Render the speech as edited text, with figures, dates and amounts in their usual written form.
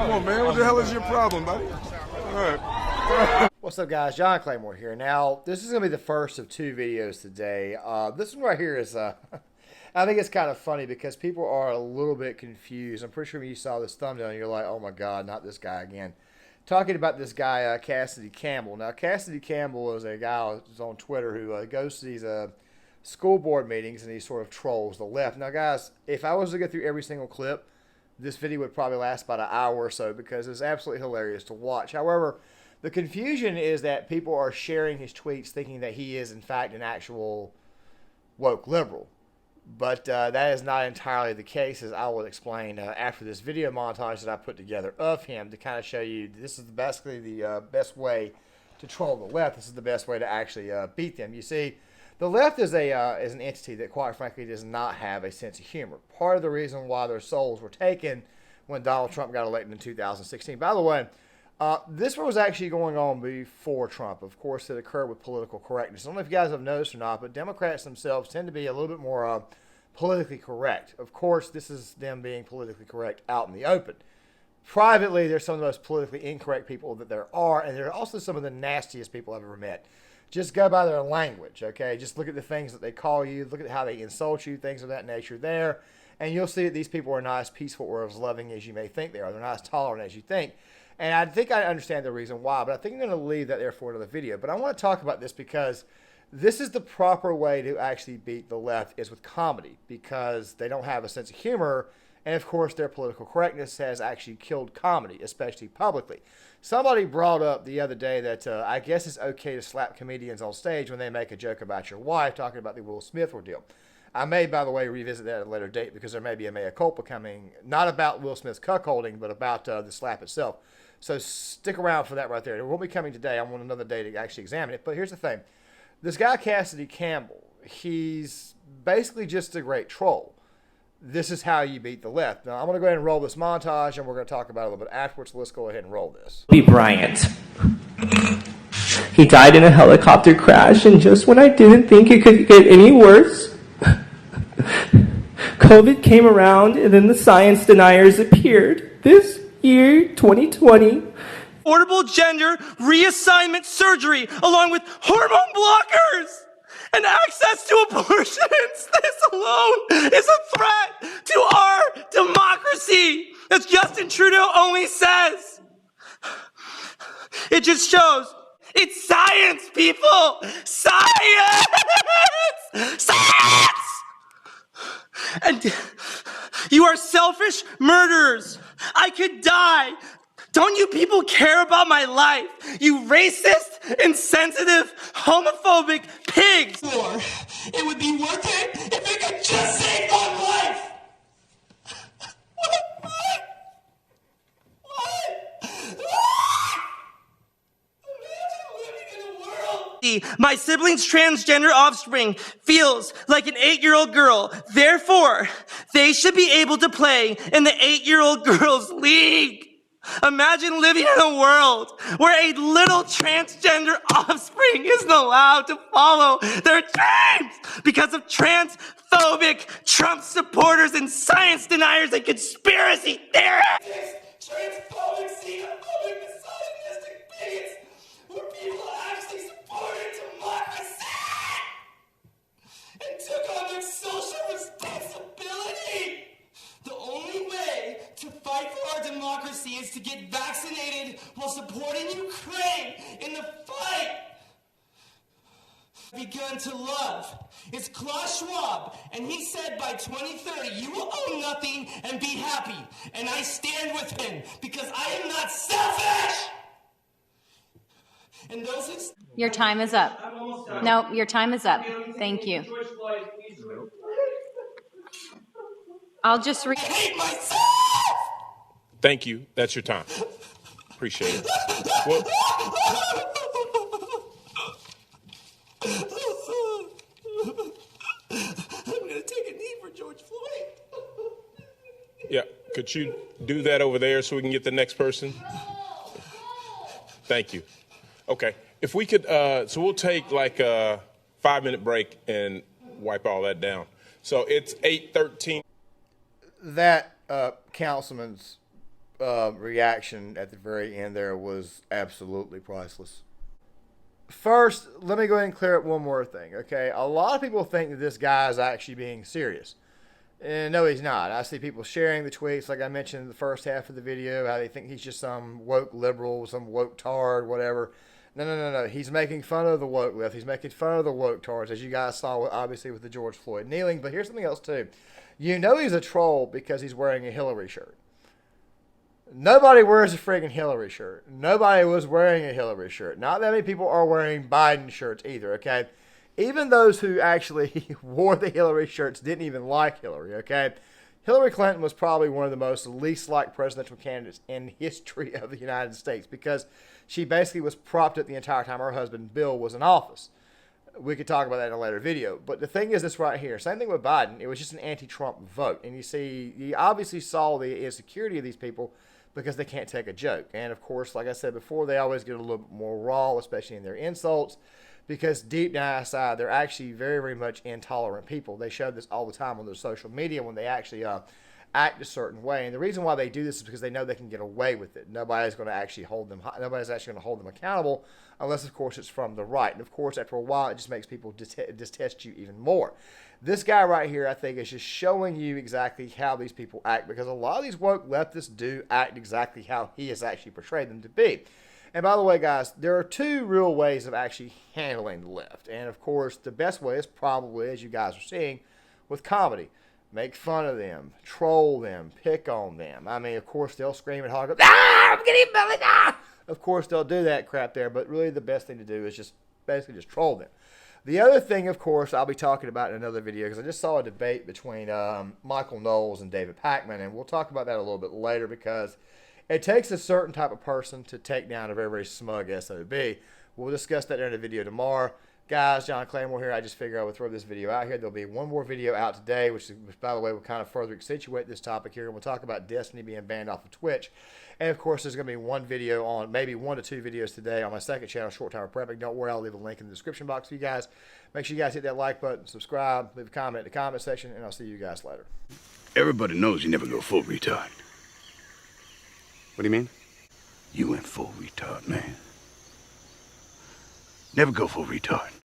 Come on, man. What the hell is your problem, buddy? All right. What's up, guys? John Claymore here. Now, this is going to be the first of two videos today. This one right here is, I think it's kind of funny because people are a little bit confused. I'm pretty sure when you saw this thumbnail and you're like, oh my God, not this guy again. Talking about this guy, Cassidy Campbell. Now, Cassidy Campbell is a guy who's on Twitter who goes to these school board meetings and he sort of trolls the left. Now, guys, if I was to go through every single clip, this video would probably last about an hour or so because it's absolutely hilarious to watch. However, the confusion is that people are sharing his tweets thinking that he is, in fact, an actual woke liberal. But that is not entirely the case, as I will explain after this video montage that I put together of him to kind of show you this is basically the best way to troll the left. This is the best way to actually beat them. You see, the left is an entity that, quite frankly, does not have a sense of humor. Part of the reason why their souls were taken when Donald Trump got elected in 2016. By the way, this was actually going on before Trump. Of course, it occurred with political correctness. I don't know if you guys have noticed or not, but Democrats themselves tend to be a little bit more politically correct. Of course, this is them being politically correct out in the open. Privately, they're some of the most politically incorrect people that there are, and they're also some of the nastiest people I've ever met. Just go by their language, okay? Just look at the things that they call you. Look at how they insult you, things of that nature there. And you'll see that these people are not as peaceful or as loving as you may think they are. They're not as tolerant as you think. And I think I understand the reason why, but I think I'm going to leave that there for another video. But I want to talk about this because this is the proper way to actually beat the left is with comedy because they don't have a sense of humor. And, of course, their political correctness has actually killed comedy, especially publicly. Somebody brought up the other day that I guess it's okay to slap comedians on stage when they make a joke about your wife, talking about the Will Smith ordeal. I may, by the way, revisit that at a later date because there may be a mea culpa coming, not about Will Smith's cuckolding, but about the slap itself. So stick around for that right there. It won't be coming today. I want another day to actually examine it. But here's the thing. This guy, Cassidy Campbell, he's basically just a great troll. This is how you beat the left. Now, I'm going to go ahead and roll this montage, and we're going to talk about it a little bit afterwards. So let's go ahead and roll this. Kobe Bryant. He died in a helicopter crash, and just when I didn't think it could get any worse, COVID came around, and then the science deniers appeared. This year, 2020. Affordable gender reassignment surgery, along with hormone blockers and access to abortions. This alone is a threat to our democracy, as Justin Trudeau only says. It just shows it's science, people. Science! Science! And you are selfish murderers. I could die. Don't you people care about my life? You racist, insensitive, homophobic pigs! It would be worth it if it could just save one life! My sibling's transgender offspring feels like an 8-year-old girl. Therefore, they should be able to play in the 8-year-old girls' league. Imagine living in a world where a little transgender offspring isn't allowed to follow their dreams because of transphobic Trump supporters and science deniers and conspiracy theorists. Transphobic, xenophobic, misogynistic bigots where people actually supported democracy and took on their social responsibility. The only way to fight for our democracy is to get vaccinated while supporting Ukraine in the fight. Begun to love. It's Klaus Schwab, and he said by 2030 you will own nothing and be happy. And I stand with him because I am not selfish. And those who... Your time is up. No, your time is up. Thank you. I'll just read. hate myself! Thank you. That's your time. Appreciate it. Well, I'm gonna take a knee for George Floyd. yeah, could you do that over there so we can get the next person? Thank you. Okay. If we could, so we'll take like a 5-minute break and wipe all that down. So it's 8:13. That councilman's reaction at the very end there was absolutely priceless. First, let me go ahead and clear up one more thing, okay? A lot of people think that this guy is actually being serious. And no, he's not. I see people sharing the tweets, like I mentioned in the first half of the video, how they think he's just some woke liberal, some woke tard, whatever. No. He's making fun of the woke left. He's making fun of the woke tards, as you guys saw, obviously, with the George Floyd kneeling. But here's something else, too. You know he's a troll because he's wearing a Hillary shirt. Nobody wears a friggin' Hillary shirt. Nobody was wearing a Hillary shirt. Not that many people are wearing Biden shirts either, okay? Even those who actually wore the Hillary shirts didn't even like Hillary, okay? Hillary Clinton was probably one of the most least liked presidential candidates in history of the United States because she basically was propped up the entire time her husband Bill was in office. We could talk about that in a later video. But the thing is this right here. Same thing with Biden. It was just an anti-Trump vote. And you see, you obviously saw the insecurity of these people because they can't take a joke. And of course, like I said before, they always get a little bit more raw, especially in their insults, because deep down inside, they're actually very, very much intolerant people. They show this all the time on their social media when they actually act a certain way. And the reason why they do this is because they know they can get away with it. Nobody's going to actually hold them. Nobody's actually going to hold them accountable, unless, of course, it's from the right. And of course, after a while, it just makes people detest you even more. This guy right here, I think, is just showing you exactly how these people act, because a lot of these woke leftists do act exactly how he has actually portrayed them to be. And by the way, guys, there are two real ways of actually handling the left. And of course, the best way is probably, as you guys are seeing, with comedy. Make fun of them, troll them, pick on them. I mean, of course, they'll scream and holler, "Ah, I'm getting belly, ah!" Of course, they'll do that crap there, but really the best thing to do is just basically just troll them. The other thing, of course, I'll be talking about in another video, because I just saw a debate between Michael Knowles and David Pakman, and we'll talk about that a little bit later, because it takes a certain type of person to take down a very, very smug SOB. We'll discuss that in a video tomorrow. Guys, John Claymore here. I just figured I would throw this video out here. There'll be one more video out today, which by the way, will kind of further accentuate this topic here. And we'll talk about Destiny being banned off of Twitch. And of course, there's going to be one video on, maybe 1 to 2 videos today on my second channel, Short Time of Prepping. Don't worry, I'll leave a link in the description box for you guys. Make sure you guys hit that like button, subscribe, leave a comment in the comment section, and I'll see you guys later. Everybody knows you never go full retard. What do you mean? You went full retard, man. Never go full retard.